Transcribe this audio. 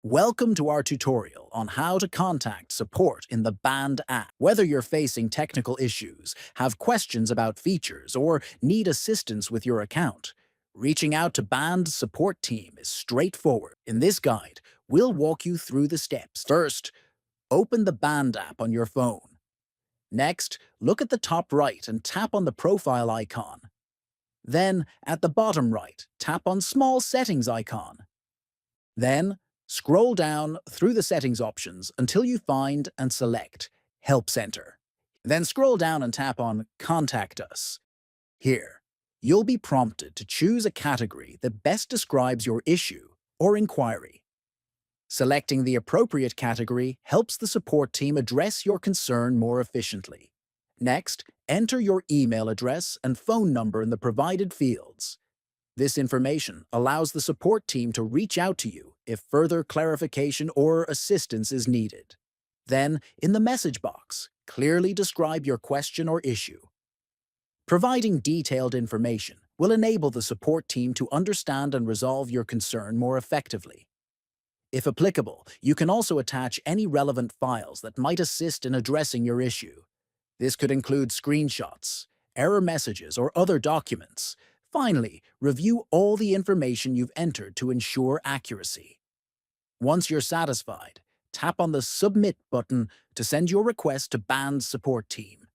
Welcome to our tutorial on how to contact support in the Band app. Whether you're facing technical issues, have questions about features, or need assistance with your account, reaching out to Band support team is straightforward. In this guide, we'll walk you through the steps. First, open the Band app on your phone. Next, look at the top right and tap on the profile icon. Then, at the bottom right, tap on Small Settings icon. Then, scroll down through the settings options until you find and select Help Center. Then scroll down and tap on Contact Us. Here, you'll be prompted to choose a category that best describes your issue or inquiry. Selecting the appropriate category helps the support team address your concern more efficiently. Next, enter your email address and phone number in the provided fields. This information allows the support team to reach out to you if further clarification or assistance is needed. Then, in the message box, clearly describe your question or issue. Providing detailed information will enable the support team to understand and resolve your concern more effectively. If applicable, you can also attach any relevant files that might assist in addressing your issue. This could include screenshots, error messages, or other documents. Finally, review all the information you've entered to ensure accuracy. Once you're satisfied, tap on the Submit button to send your request to Band's support team.